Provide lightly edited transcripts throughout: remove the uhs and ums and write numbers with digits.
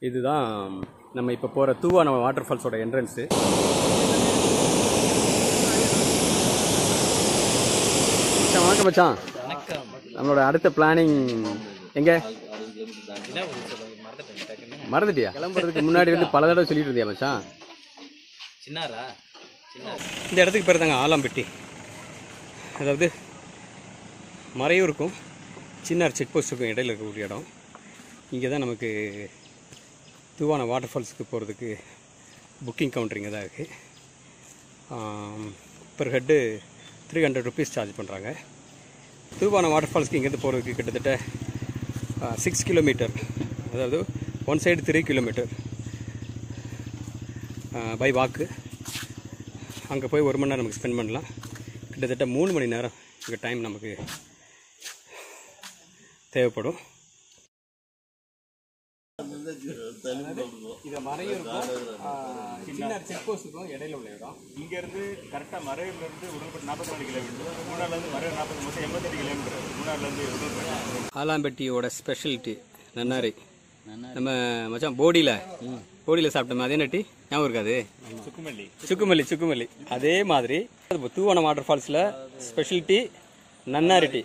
இதுதான் நம்ம இப்போ போகிற தூவான வாட்டர் ஃபால்ஸோட என்ட்ரன்ஸு. வணக்கம் மச்சான். நம்மளோட அடுத்த பிளானிங் எங்கே? மறந்துட்டியா? கிளம்புறதுக்கு முன்னாடி வந்து பல தடவை சொல்லிட்டு இருந்தியா மச்சான்? இந்த இடத்துக்கு பேர் தாங்க ஆலாம்பட்டி. அதாவது மறையூருக்கும் சின்னார் செக் போஸ்ட்டுக்கும் இடையில் இருக்கக்கூடிய இடம். இங்கே தான் நமக்கு தூவான வாட்டர் ஃபால்ஸுக்கு போகிறதுக்கு புக்கிங் கவுண்டர் இங்கே தான் இருக்குது. பெர் ஹெட்டு 300 ருபீஸ் சார்ஜ் பண்ணுறாங்க. தூவான வாட்டர் ஃபால்ஸ்க்கு இங்கேருந்து போகிறதுக்கு கிட்டத்தட்ட 6 கிலோமீட்டர், அதாவது ஒன் சைடு 3 கிலோமீட்டர் பை வாக்கு. அங்கே போய் 1 மணி நேரம் நமக்கு ஸ்பெண்ட் பண்ணலாம். கிட்டத்தட்ட 3 மணி நேரம் இங்கே டைம் நமக்கு தேவைப்படும். இதை மறையூருக்கும் சின்னார் செக் போஸ்ட்டுக்கும் இடையில உள்ள இடம். இங்கேருந்து கரெக்டாக மறையூர்லேருந்து உடல்பட்டு 44 கிலோமீட்டர், மூணார்லேருந்து மறையூர் 40, மொத்தம் 88 கிலோமீட்டர். மூணார்லேருந்து உடல்பட்டு. ஆலாம்பட்டியோட ஸ்பெஷலிட்டி நன்னாரி. நம்ம மச்சான் போடியில் சாப்பிட்டோம். அதே நட்டி ஞாபகம் இருக்காது? சுக்குமல்லி. அதே மாதிரி தூவான வாட்டர் ஃபால்ஸில் ஸ்பெஷலிட்டி நன்னாரி டீ.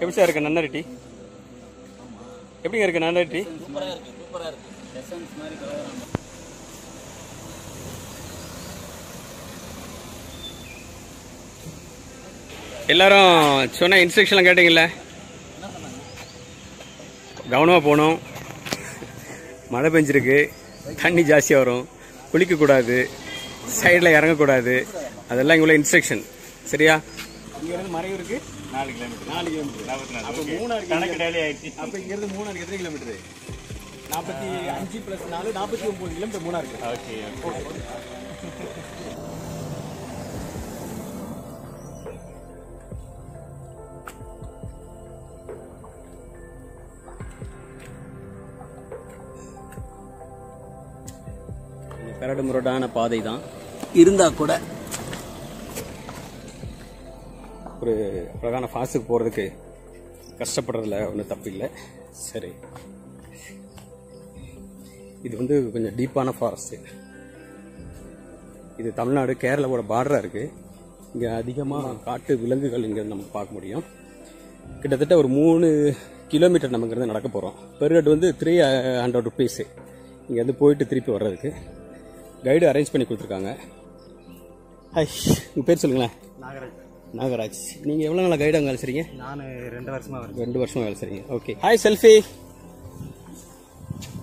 எப்படி சார் இருக்கு நன்னாரி டீ? எப்படிங்க இருக்கு நன்னாரி டீ? எல்லாரும் சொன்ன இன்ஸ்ட்ரக்ஷன்லாம் கேட்டீங்கல்ல? கவனமாக போகணும். மழை பெஞ்சிருக்கு, தண்ணி ஜாஸ்தியாக வரும், குளிக்கக்கூடாது, சைடில் இறங்கக்கூடாது. அதெல்லாம் இங்கே உள்ள இன்ஸ்ட்ரக்ஷன். சரியா? இங்கேருந்து மறையூருக்கு 4 கிலோமீட்டர். 4 கிலோமீட்டர். அப்போ மூணாறு கணக்கு டேலி ஆயிடுச்சு. அப்போ இங்கேருந்து மூணாருக்கு எத்தனை கிலோமீட்டரு? 45 + 4 49 கிலோமீட்டர் மூணாருக்கு. ஓகே. கரடு முரடான பாதை தான் இருந்தால் கூட ஒரு அழகான ஃபால்ஸுக்கு போகிறதுக்கு கஷ்டப்படுறதுல ஒன்றும் தப்பு இல்லை. சரி, இது வந்து கொஞ்சம் டீப்பான ஃபாரஸ்ட்டு. இது தமிழ்நாடு கேரளாவோட பார்டராக இருக்குது. இங்கே அதிகமாக காட்டு விலங்குகள் இங்கே நமக்கு பார்க்க முடியும். கிட்டத்தட்ட ஒரு 3 கிலோமீட்டர் நமக்கு இருந்து நடக்க போகிறோம். பெர் ஹெட் வந்து 300 ருபீஸு. இங்கேருந்து போயிட்டு திருப்பி வர்றதுக்கு கைடு அரேஞ்ச் பண்ணி கொடுத்துருக்காங்க. ஹாய், உங்கள் பேர் சொல்லுங்களேன். நாகராஜ். நீங்கள் எவ்வளோ நாளாக கைடு அங்கே வேலை செய்றீங்க? நான் 2 வருஷமாக 2 வருஷமாக வேலை செய்றீங்க. ஓகே. Hi, selfie.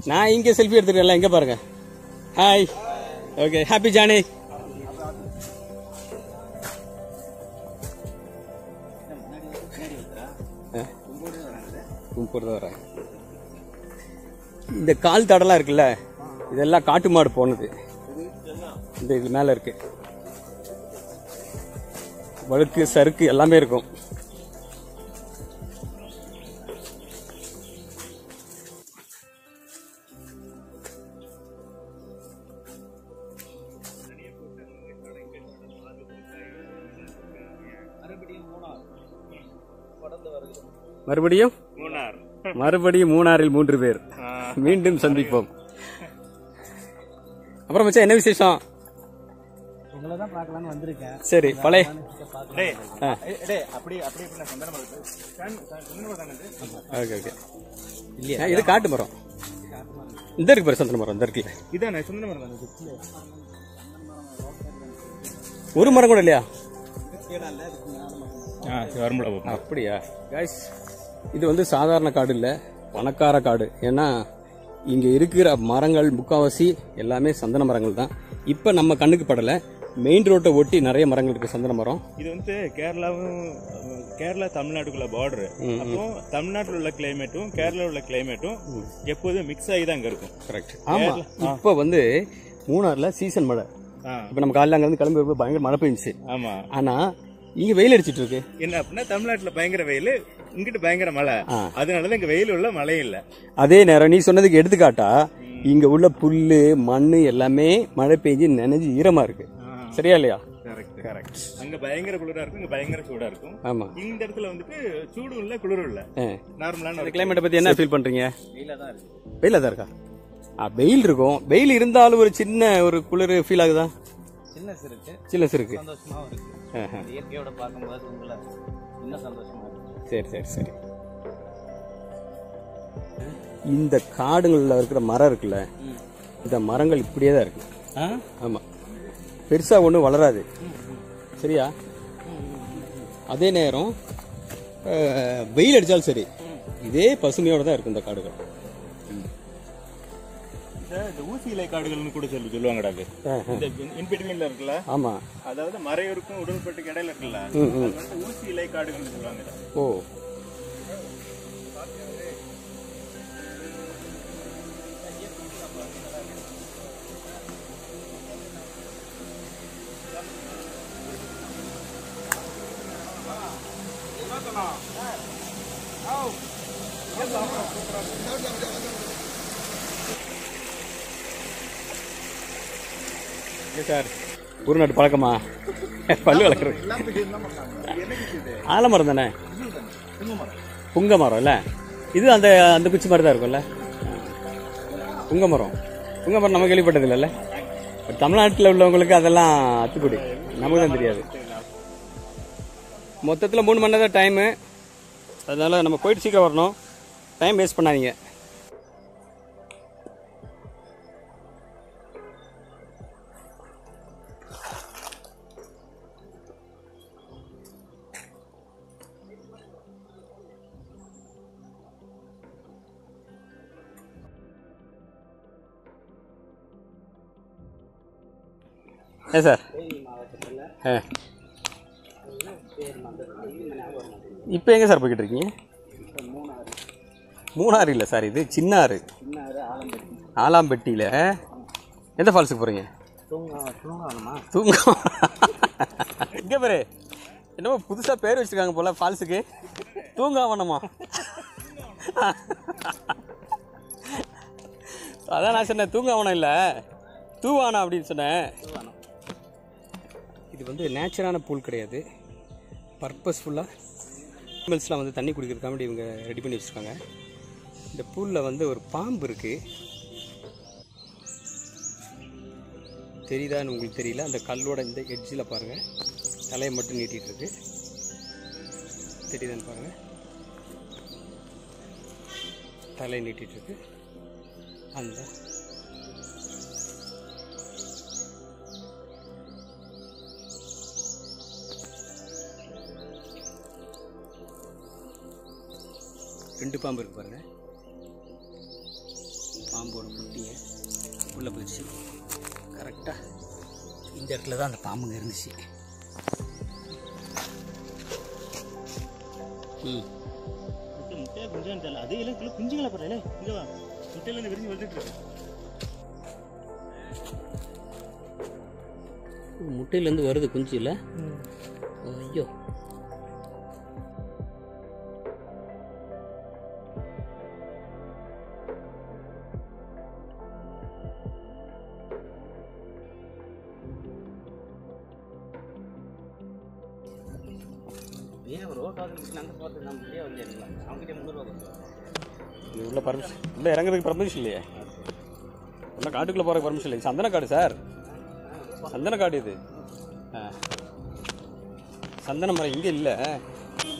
நான் இங்கே செல்ஃபி எடுத்துருக்கேன்ல, இங்கே பாருங்க. ஹாய். Okay, happy Johnny. வரேன். இந்த கால் தடலாம் இருக்குல்ல, இதெல்லாம் காட்டு மாடு போனது. இந்த இது மேலே இருக்கு வழுக்கு சறுக்கு எல்லாமே இருக்கும். மறுபடியும் மூணாரில் 3 பேர். மீண்டும் சந்திப்போம். அப்புறம் மச்சான் என்ன விசேஷம்? உங்களதான் பார்க்கலாம்னு வந்திருக்கேன். சரி, பழைய ஓகே. இல்லையா, இது காட்டு மரம். இந்த இருக்கு பாரு, சந்தன மரம். இந்த இருக்குல்ல, இதானே சந்தன மரம். ஒரு மரம் கூட இல்லையா? அப்படியா கைஸ்? இது வந்து சாதாரண காடு இல்லை, பணக்கார காடு. ஏன்னா இங்கே இருக்கிற மரங்கள் முக்காவாசி எல்லாமே சந்தன மரங்கள் தான். இப்போ நம்ம கண்ணுக்கு படலை. மெயின் ரோட்டை ஒட்டி நிறைய மரங்கள் இருக்கு, சந்தன மரம். இது வந்து கேரளா தமிழ்நாட்டுக்குள்ள பார்டர். அப்போ தமிழ்நாட்டில் உள்ள கிளைமேட்டும் கேரளாவில் உள்ள கிளைமேட்டும் எப்போதும் மிக்ஸ் ஆகி தான் அங்கே இருக்கும். கரெக்ட். ஆமா. இப்போ வந்து மூணார்ல சீசன் மழை. இப்போ நம்ம காலையில் அங்கே வந்து கிளம்பி வரும்போது பயங்கர மழை பெஞ்சிச்சு. ஆமா. ஆனா இங்க வெயில் அடிச்சிட்டு இருக்கு. என்ன அப்படின்னா தமிழ்நாட்டுல பயங்கர வெயில், இங்கிட்டு பயங்கர மழை. அதனாலதான் இங்க வெயில் உள்ள மழையும் இல்ல. அதே நேரம் நீ சொன்னதுக்கு எடுத்துக்காட்டா இங்க உள்ள புல்லு மண்ணு எல்லாமே மழை பெஞ்சு நனைஞ்சு ஈரமா இருக்கு. சரியா இல்லையா? கரெக்ட். இருக்கு. கரெக்ட். அங்க பயங்கர குளிரா இருக்கும், இங்க பயங்கர சூடா இருக்கும். ஆமா. இந்த இடத்துல வந்துட்டு சூடும் இல்ல குளிரும் இல்ல, நார்மலான ஒரு கிளைமேட்டை பத்தி என்ன ஃபீல் பண்றீங்க? வெயிலா தான் இருக்கு. வெயிலா தான் இருக்கா? வெயில் இருக்கும். வெயில் இருந்தாலும் ஒரு சின்ன ஒரு குளிர் ஃபீல் ஆகுதா? சில்னஸ் இருக்கு, சில்னஸ் இருக்கு. சந்தோஷமாவும் இருக்கு. இயற்கையோட பார்க்கும்போது உங்களுக்கு இன்னும் சந்தோஷமா இருக்கு. சரி சரி சரி. இந்த காடுகள்ல இருக்கிற மரம் இருக்குல்ல, இந்த மரங்கள் இப்படியே தான் இருக்கு. ஆமா, பெருசா ஒன்றும் வளராது. சரியா? அதே நேரம் வெயில் அடிச்சாலும் சரி இதே பசுமையோட தான் இருக்கும் இந்த காடுகள். இந்த ஊசி இலை காடுகள்னு கூட சொல்லுவாங்கடா. இந்த இன்பிட்வீன்ல இருக்குல்ல, ஆமா, அதாவது மறையூருக்கும் உடல்பட்டுக்கு இடையில இருக்குல்ல, அது வந்து ஊசி இலை காடுகள்னு சொல்லுவாங்க. ஓ, சார் குருநாட்டு பழக்கமா பல்லு வளர்க்குறது? ஆலமரம் தானே, புங்க மரம் இல்ல இது? அந்த அந்த குச்சி மாதிரி தான் இருக்கும்ல புங்க மரம். புங்க மரம் நம்ம கேள்விப்பட்டது இல்லைல்ல. தமிழ்நாட்டில் உள்ளவங்களுக்கு அதெல்லாம் அத்துப்படி, நமக்கு தான் தெரியாது. மொத்தத்தில் 3 மணி நேரம் தான் டைமு. அதனால நம்ம போயிட்டு சீக்கிரம் வரணும். டைம் வேஸ்ட் பண்ணாதீங்க. சார் இப்போ எங்கே சார் போய்கிட்டு இருக்கீங்க? மூணாறு இல்லை சார், இது சின்ன ஆறு, ஆலாம்பட்டியில். எந்த ஃபால்ஸுக்கு போகிறீங்க? தூங்க. இங்கே பேர் என்னமோ புதுசாக பேர் வச்சுருக்காங்க போல ஃபால்ஸுக்கு, தூங்காவனமா? அதான் நான் சொன்னேன் தூங்காவனம் இல்லை தூவானா அப்படின்னு சொன்னேன். இது வந்து நேச்சரான பூல் கிடையாது, பர்பஸ்ஃபுல்லாக அனிமல்ஸ்லாம் வந்து தண்ணி குடிக்கிறதுக்காக இவங்க ரெடி பண்ணி வச்சுருக்காங்க. இந்த பூலில் வந்து ஒரு பாம்பு இருக்குது, தெரியுதான்னு உங்களுக்கு தெரியல. அந்த கல்லோட இந்த எட்ஜில் பாருங்கள், தலையை மட்டும் நீட்டிகிட்டு இருக்கு. தெரியுதான்னு பாருங்கள், தலையை நீட்டிகிட்டு இருக்கு. அந்த ரெண்டு பாம்பு இருக்கு பாருங்க. பாம்போட முட்டியை உள்ள போயிடுச்சு. கரெக்டாக இந்த இடத்துல தான் அந்த பாம்புங்க இருந்துச்சு. முட்டையா குஞ்சான்னு தெரியல. அதே இல்லை குஞ்சுங்களா பரவாயில்ல, இங்கே வா, முட்டையில விரிஞ்சு வந்துட்டு இருக்கு. முட்டையிலேருந்து வருது குஞ்சு இல்லை? ஐயோ, உள்ள பர்மிஷன் உள்ள இறங்குறதுக்கு பர்மிஷன் இல்லையே, உள்ள காட்டுக்குள்ளே போகிறதுக்கு பர்மிஷன் இல்லை. சந்தன காடு சார், சந்தன காடு இது. சந்தன மரம் இங்கே இல்லை,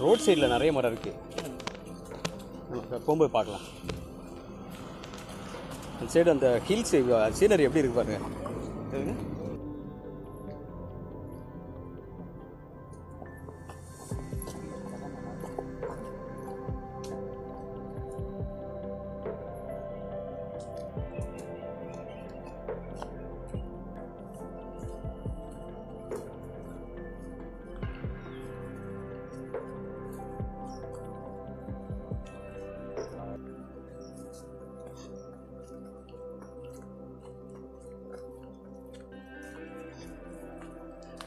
ரோட் சைடில் நிறைய மரம் இருக்குது. போகும்போது பார்க்கலாம். அந்த சைடு அந்த ஹில்ஸ் சீனரி எப்படி இருக்கு பாருங்க.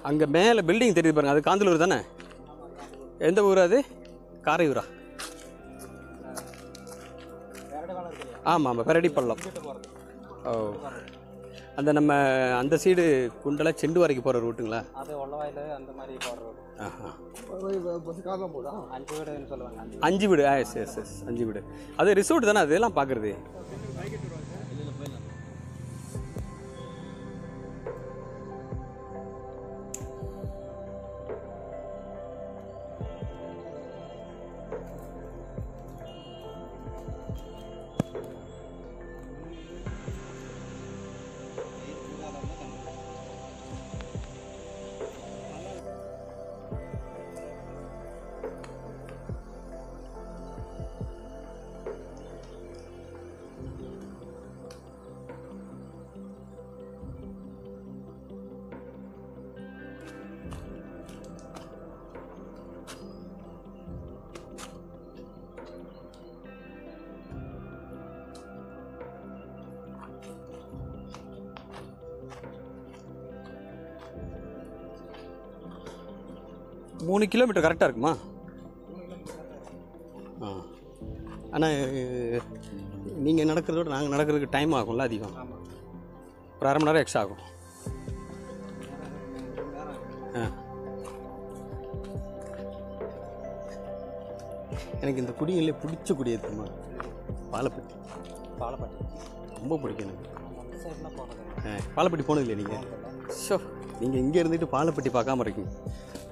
அங்கே மேலே பில்டிங் தெரியுது பாருங்க, அது காந்தலூர் தானே? எந்த ஊர் அது? காரையூரா? ஆமாம் ஆமாம், பெரடி பள்ளம். ஓ, அந்த நம்ம அந்த சைடு குண்டலா செண்டு வரைக்கும் போகிற ரூட்டுங்களா? அது உள்ளவாயில் அந்த மாதிரி போடுற ஆஹா, 5 வீடுன்னு சொல்லுவாங்க. 5 வீடு. எஸ் எஸ் எஸ் 5 வீடு. அது ரிசோர்ட் தானே அதெல்லாம் பார்க்குறது? மூணு கிலோமீட்டர் கரெக்டாக இருக்குமா? ஆ, ஆனால் நீங்கள் நடக்கிறத விட நாங்கள் நடக்கிறதுக்கு டைம் ஆகும்ல அதிகம். ஒரு அரை மணி நேரம் எக்ஸ்ட்ரா ஆகும். ஆ, எனக்கு இந்த குடியிலே பிடிச்ச குடி இருக்குமா? பாலப்பட்டி. பாலப்பட்டி ரொம்ப பிடிக்கும் எனக்கு. அந்த சைட்லாம் போகிறது. பாலப்பட்டி போனது இல்லையா நீங்கள்? ஷோ, நீங்கள் இங்கே இருந்துட்டு பாலப்பட்டி பார்க்காம இருக்கீங்க.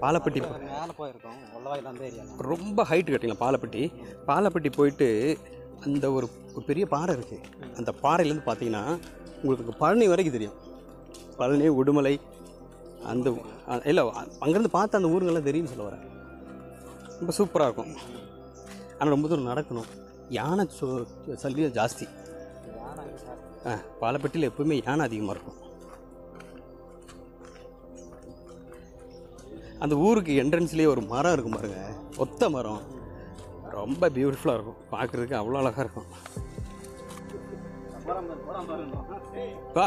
பாலப்பட்டி மேலே போயிருக்கோம். உள்ளவாயில் அந்த ஏரியா ரொம்ப ஹைட்டு கட்டிங்களா பாலப்பட்டி. பாலப்பட்டி போயிட்டு அந்த ஒரு பெரிய பாறை இருக்குது. அந்த பாறையிலேருந்து பார்த்தீங்கன்னா உங்களுக்கு பழனி வரைக்கும் தெரியும். பழனி, உடுமலை, அந்த இல்லை அங்கேருந்து பார்த்து அந்த ஊருங்கள்லாம் தெரியும்னு சொல்ல வரேன். ரொம்ப சூப்பராக இருக்கும். ஆனால் ரொம்ப தூரம் நடக்கணும். யானை சல்லியும் ஜாஸ்தி. பாலப்பட்டியில் எப்பவுமே யானை அதிகமாக இருக்கும். அந்த ஊருக்கு என்ட்ரன்ஸ்லேயே ஒரு மரம் இருக்கும் பாருங்க, ஒத்த மரம். ரொம்ப பியூட்டிஃபுல்லாக இருக்கும், பார்க்குறதுக்கு அவ்வளோ அழகாக இருக்கும். வா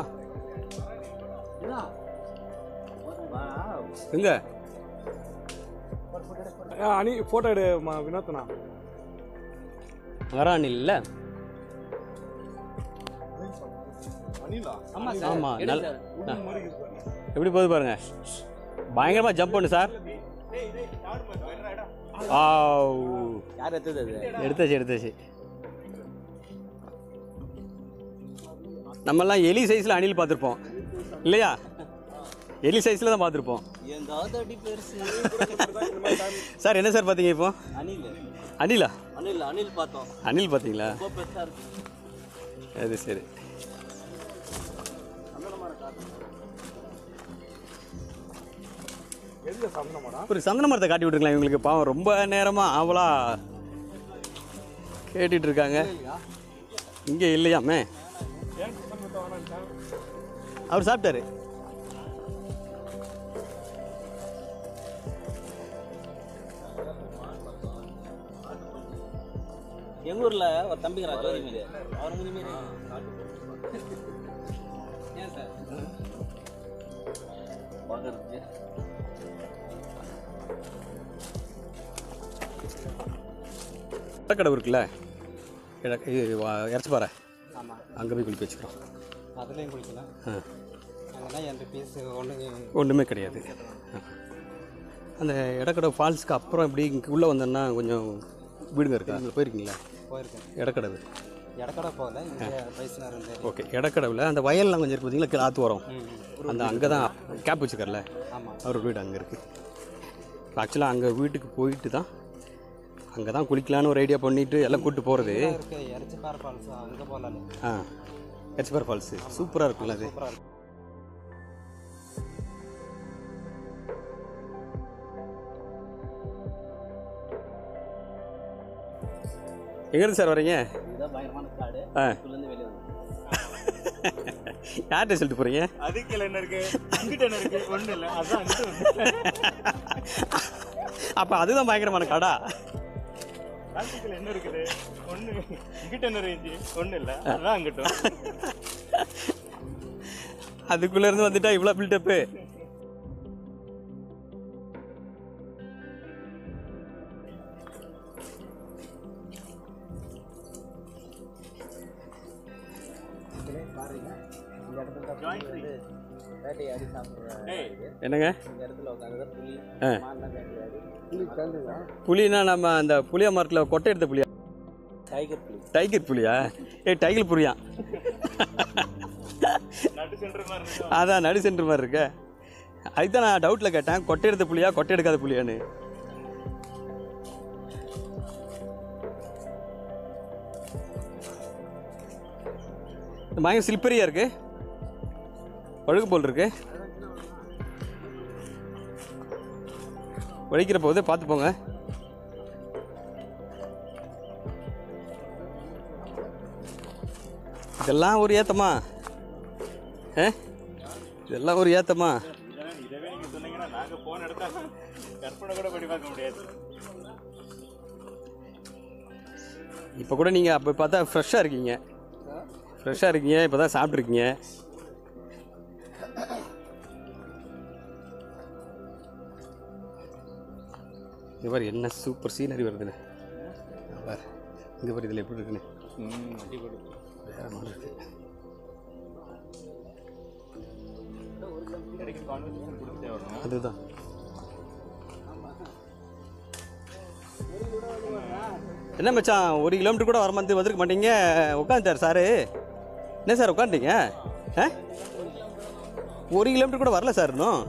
எங்க அணி ஃபோட்டோ எடு வினோத்னா. வரா இல்லை? ஆமாம், எப்படி போகுது பாருங்க. பயங்கரமாக ஜம்ப் பண்ணு சார். யார் எடுத்தது? எடுத்தாச்சு. நம்மெல்லாம் எலி சைஸில் அணில் பார்த்துருப்போம் இல்லையா? எலி சைஸில் தான் பார்த்துருப்போம். சார் என்ன சார் பார்த்தீங்க இப்போ? அணிலா? அணில் பார்த்தோம். அணில் பார்த்தீங்களா? அது சரி. ஒரு சந்தன மரத்தை காட்டி விட்டுருக்கலாம் இவங்களுக்கு. பாவம் ரொம்ப நேரமாக ஆவலா கேட்டுட்டு இருக்காங்க. இங்கே இல்லையாமே, அவர் சாப்பிட்டாரு. எங்க ஊர்ல ஒரு தம்பிங்கிறா ஜோதி மீன். அவர் முடி மீன் ஏன் சார் பார்க்கறதுக்கு கடை இருக்குல்ல, இறச்சி பாறை, ஆமாம் அங்கே போய் குளிக்க வச்சுக்கிறோம். அதுலேயும் குளிக்கலாம். அதெல்லாம் எந்த பீஸ் ஒன்றுமே கிடையாது. அந்த இடக்கடை ஃபால்ஸ்க்கு அப்புறம் இப்படி இங்கே உள்ளே வந்தோன்னா கொஞ்சம் வீடுங்க இருக்கா? அங்கே போயிருக்கீங்களா? போயிருக்கேன். இடக்கடை போகல, இங்கே பைசனார் இருந்து. ஓகே. இடக்கடவில் அந்த வயல்லாம் கொஞ்சம் இருக்குது பார்த்தீங்களா, ஆற்று வரும். அந்த அங்கே தான் கேப் வச்சுக்கறல, அவர் வீடு அங்கே இருக்குது. ஆக்சுவலாக அங்கே வீட்டுக்கு போயிட்டு தான் அங்கே தான் குளிக்கலான்னு ஒரு ஐடியா பண்ணிவிட்டு எல்லாம் கூப்பிட்டு போகிறது. எரச்சிப்பாறை ஃபால்ஸ் அங்கே போகலாம். எரச்சிப்பாறை ஃபால்ஸு சூப்பராக இருக்கும்ல அது. எங்கேருந்து சார் வரீங்க? யார்கிட்ட சொல்லிட்டு போகிறீங்க? அதுக்கு என்ன இருக்கு, அங்கிட்ட என்ன இருக்கு, ஒன்றும் இல்லை. அதான் அப்போ அதுதான் பயங்கரமான கடா. காட்டுக்குள்ள என்ன இருக்குது, ஒன்று இங்கிட்ட என்ன ரேஞ்சு, ஒன்றும் இல்லை. அதான் அங்கிட்டும். அதுக்குள்ளேருந்து வந்துட்டா இவ்வளோ பில்டப்பு. இந்த இடத்துல தான் வந்து வேட்டையாடி சாப்பிடுறாங்க. என்னங்க இந்த இடத்துல உட்காந்து புலி மான்லாம் வேட்டையாடி. புலினா நம்ம அந்த புளிய மரத்தில் கொட்டை எடுத்த புலியா? டைகர் புலி. டைகர் புலியா? டைகர் புலியா? அதான் நடு சென்டர் மாதிரி இருக்க. அதுதான் நான் டவுட்டில் கேட்டேன், கொட்டை எடுத்த புலியா கொட்டை எடுக்காத புலியான்னு. பயங்கர சில்பரியா இருக்கு, பழுகு போல் இருக்கு. வலிக்கிற போது பார்த்து போங்க. இதெல்லாம் ஒரு ஏத்தமா? இதெல்லாம் ஒரு ஏத்தமா? இதவே நீங்க சொன்னீங்கன்னா நாங்க போன இடத்த கற்பனை கூட பண்ணி பார்க்க முடியாது. இப்போ கூட நீங்கள் அப்போ பார்த்தா ஃப்ரெஷ்ஷாக இருக்கீங்க, இப்போ தான் சாப்பிட்ருக்கீங்க. இங்கே பாரு என்ன சூப்பர் சீனரி வருதுன்னு பாரு. இங்கே பாரு இதில் எப்படி இருக்குன்னு வேற மாதிரி இருக்கு. அதுதான் என்ன மச்சான், 1 கிலோமீட்டர் கூட வர மாதிரி வந்துருக்க மாட்டீங்க. உட்காந்துட்டார் சாரு. என்ன சார் உட்காந்துட்டீங்க? 1 கிலோமீட்டர் கூட வரல சார் இன்னும்.